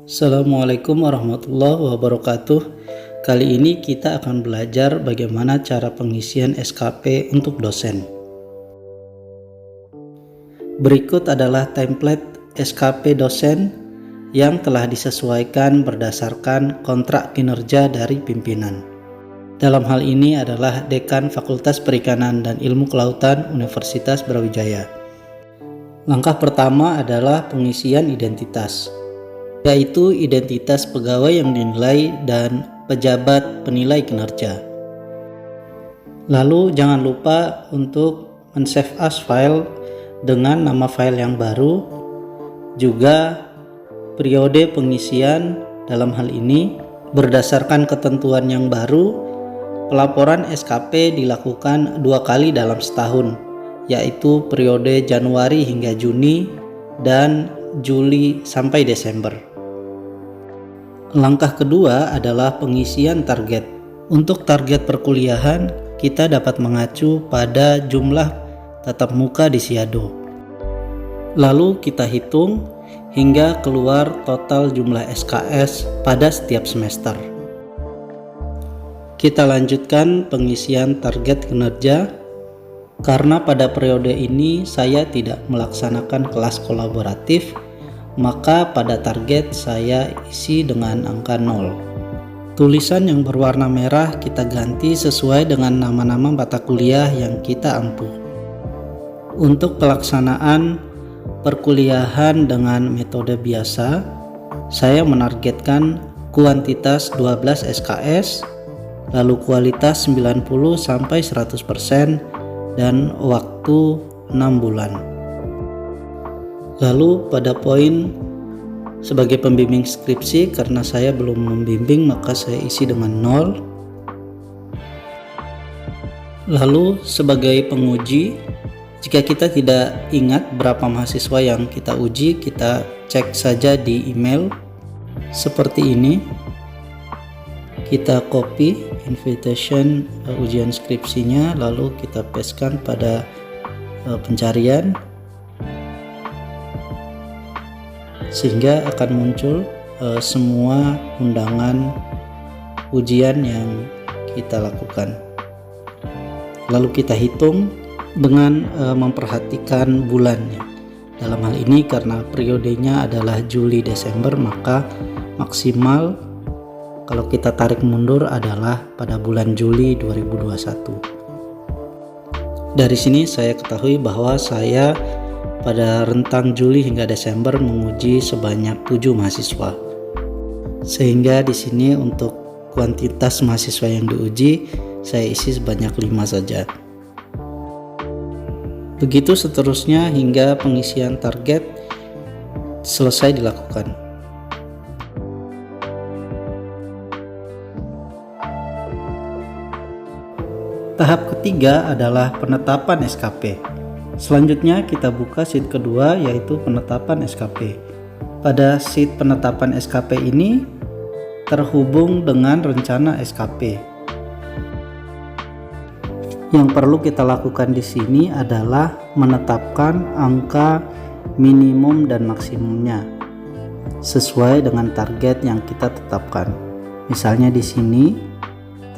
Assalamualaikum warahmatullahi wabarakatuh. Kali ini kita akan belajar bagaimana cara pengisian SKP untuk dosen. Berikut adalah template SKP dosen yang telah disesuaikan berdasarkan kontrak kinerja dari pimpinan. Dalam hal ini adalah Dekan Fakultas Perikanan dan Ilmu Kelautan Universitas Brawijaya. Langkah pertama adalah pengisian identitas, yaitu identitas pegawai yang dinilai dan pejabat penilai kinerja. Lalu jangan lupa untuk men-save as file dengan nama file yang baru, juga periode pengisian. Dalam hal ini berdasarkan ketentuan yang baru, pelaporan SKP dilakukan 2 kali dalam setahun, yaitu periode Januari hingga Juni dan Juli sampai Desember. Langkah kedua adalah pengisian target. Untuk target perkuliahan, kita dapat mengacu pada jumlah tatap muka di Siado. Lalu kita hitung hingga keluar total jumlah SKS pada setiap semester. Kita lanjutkan pengisian target kinerja. Karena pada periode ini saya tidak melaksanakan kelas kolaboratif, maka pada target saya isi dengan angka 0. Tulisan yang berwarna merah kita ganti sesuai dengan nama-nama mata kuliah yang kita ampuh. Untuk pelaksanaan perkuliahan dengan metode biasa, saya menargetkan kuantitas 12 SKS, lalu kualitas 90-100%, dan waktu 6 bulan. Lalu pada poin sebagai pembimbing skripsi, karena saya belum membimbing maka saya isi dengan 0. Lalu sebagai penguji, jika kita tidak ingat berapa mahasiswa yang kita uji, kita cek saja di email seperti ini. Kita copy invitation ujian skripsinya, lalu kita pastekan pada pencarian, sehingga akan muncul semua undangan ujian yang kita lakukan. Lalu kita hitung dengan memperhatikan bulannya. Dalam hal ini karena periodenya adalah Juli-Desember, maka maksimal kalau kita tarik mundur adalah pada bulan Juli 2021. Dari sini saya ketahui bahwa saya pada rentang Juli hingga Desember menguji sebanyak 7 mahasiswa. Sehingga di sini untuk kuantitas mahasiswa yang diuji saya isi sebanyak 5 saja. Begitu seterusnya hingga pengisian target selesai dilakukan. Tahap ketiga adalah penetapan SKP. Selanjutnya kita buka sheet kedua, yaitu penetapan SKP. Pada sheet penetapan SKP ini terhubung dengan rencana SKP. Yang perlu kita lakukan di sini adalah menetapkan angka minimum dan maksimumnya sesuai dengan target yang kita tetapkan. Misalnya di sini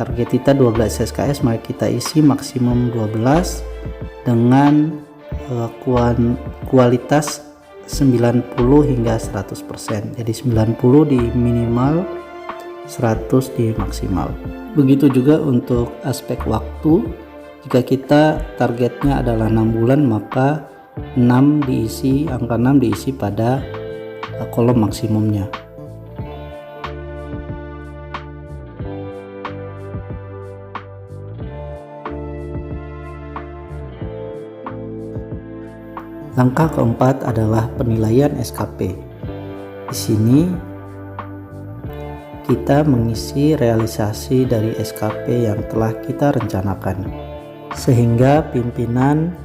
target kita 12 SKS, maka kita isi maksimum 12 dengan kualitas 90 hingga 100%. Jadi 90 di minimal, 100 di maksimal. Begitu juga untuk aspek waktu. Jika kita targetnya adalah 6 bulan, maka 6 diisi, angka 6 diisi pada kolom maksimumnya. Langkah keempat adalah penilaian SKP. Di sini kita mengisi realisasi dari SKP yang telah kita rencanakan, sehingga pimpinan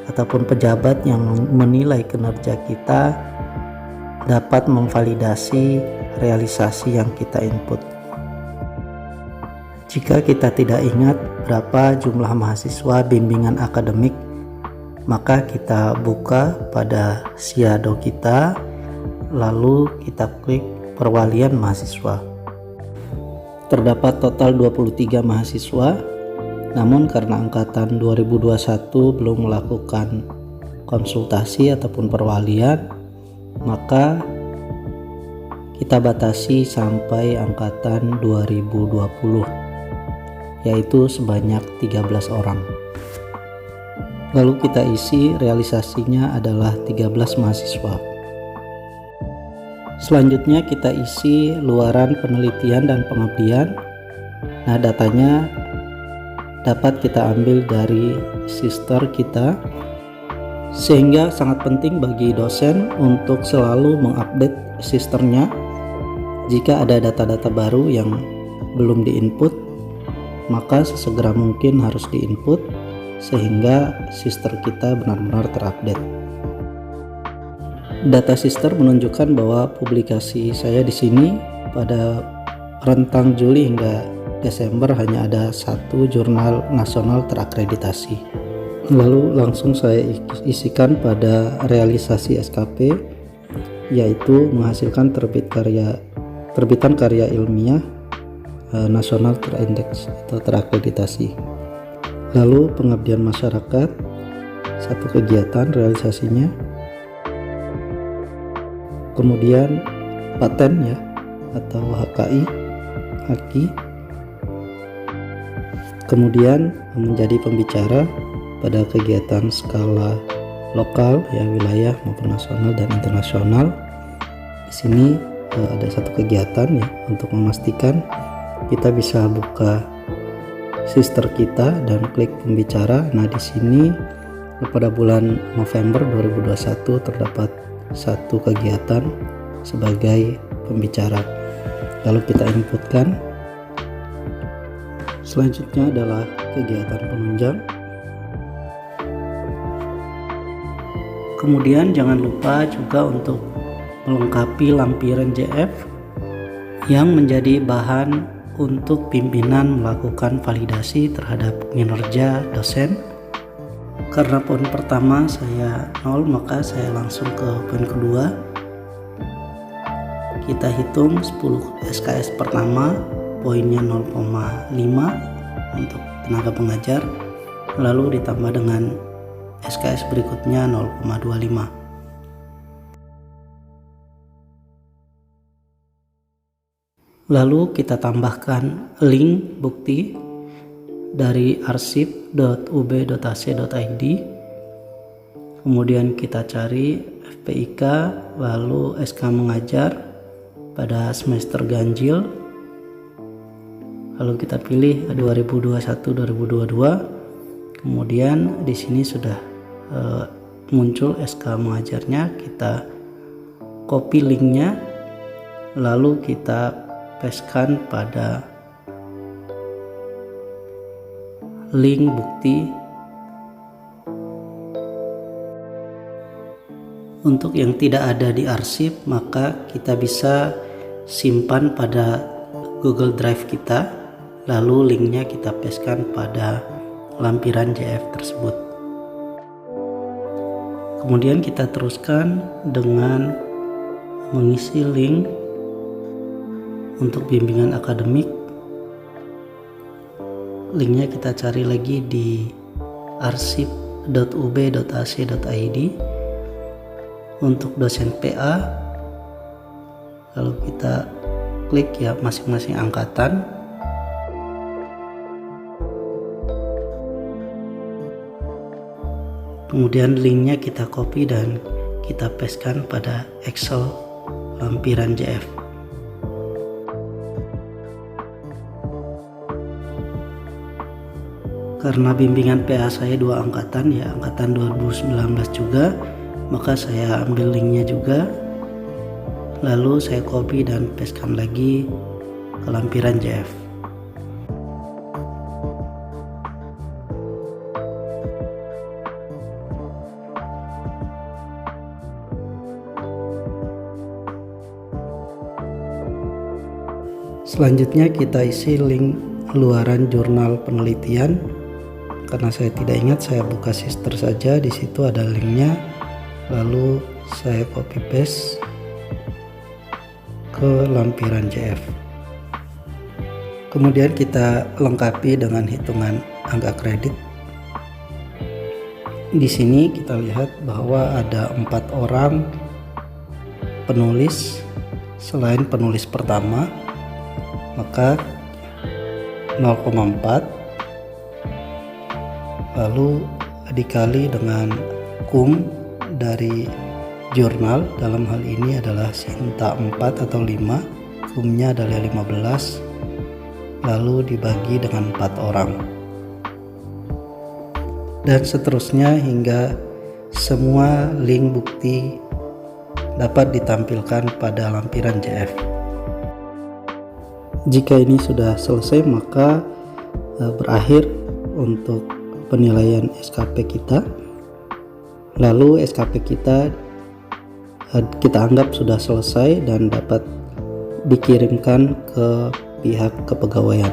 ataupun pejabat yang menilai kinerja kita dapat memvalidasi realisasi yang kita input. Jika kita tidak ingat berapa jumlah mahasiswa bimbingan akademik, maka kita buka pada Siado kita, lalu kita klik perwalian mahasiswa. Terdapat total 23 mahasiswa, namun karena angkatan 2021 belum melakukan konsultasi ataupun perwalian, maka kita batasi sampai angkatan 2020, yaitu sebanyak 13 orang. Lalu kita isi realisasinya adalah 13 mahasiswa. Selanjutnya kita isi luaran penelitian dan pengabdian. Nah, datanya dapat kita ambil dari sister kita, sehingga sangat penting bagi dosen untuk selalu mengupdate sisternya. Jika ada data-data baru yang belum diinput, maka sesegera mungkin harus diinput sehingga sister kita benar-benar terupdate. Data sister menunjukkan bahwa publikasi saya di sini pada rentang Juli hingga Desember hanya ada 1 jurnal nasional terakreditasi. Lalu langsung saya isikan pada realisasi SKP, yaitu menghasilkan terbitan karya ilmiah nasional terindeks atau terakreditasi. Lalu pengabdian masyarakat, 1 kegiatan realisasinya. Kemudian paten ya atau HKI. Kemudian menjadi pembicara pada kegiatan skala lokal ya, wilayah maupun nasional dan internasional. Di sini ada 1 kegiatan ya untuk memastikan kita bisa buka sister kita dan klik pembicara. Nah, di sini pada bulan November 2021 terdapat 1 kegiatan sebagai pembicara. Lalu kita inputkan. Selanjutnya adalah kegiatan penunjang. Kemudian jangan lupa juga untuk melengkapi lampiran JF yang menjadi bahan untuk pimpinan melakukan validasi terhadap kinerja dosen. Karena poin pertama saya 0, maka saya langsung ke poin kedua. Kita hitung 10 SKS pertama, poinnya 0,5 untuk tenaga pengajar, lalu ditambah dengan SKS berikutnya 0,25. Lalu kita tambahkan link bukti dari arsip.ub.ac.id. Kemudian kita cari FPIK, lalu SK mengajar pada semester ganjil. Lalu kita pilih 2021-2022. Kemudian di sini sudah muncul SK mengajarnya. Kita copy linknya, lalu kita pastekan pada link bukti. Untuk yang tidak ada di arsip, maka kita bisa simpan pada Google Drive kita, lalu linknya kita pastekan pada lampiran JF tersebut. Kemudian kita teruskan dengan mengisi link untuk bimbingan akademik. Linknya kita cari lagi di arsip.ub.ac.id untuk dosen PA, lalu kita klik ya masing-masing angkatan. Kemudian linknya kita copy dan kita pastekan pada Excel lampiran JF. Karena bimbingan PA saya 2 angkatan ya, angkatan 2019 juga, maka saya ambil linknya juga, lalu saya copy dan pastekan lagi ke lampiran JF. Selanjutnya kita isi link luaran jurnal penelitian. Karena saya tidak ingat, saya buka sister saja. Di situ ada linknya, lalu saya copy paste ke lampiran JF. Kemudian kita lengkapi dengan hitungan angka kredit. Di sini kita lihat bahwa ada 4 orang penulis selain penulis pertama, maka 0,4 lalu dikali dengan kum dari jurnal, dalam hal ini adalah Sinta 4 atau 5, kumnya adalah 15, lalu dibagi dengan 4 orang, dan seterusnya hingga semua link bukti dapat ditampilkan pada lampiran JF. Jika ini sudah selesai, maka berakhir untuk penilaian SKP kita. Lalu SKP kita anggap sudah selesai dan dapat dikirimkan ke pihak kepegawaian.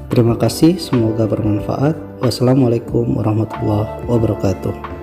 Terima kasih, semoga bermanfaat. Wassalamualaikum warahmatullahi wabarakatuh.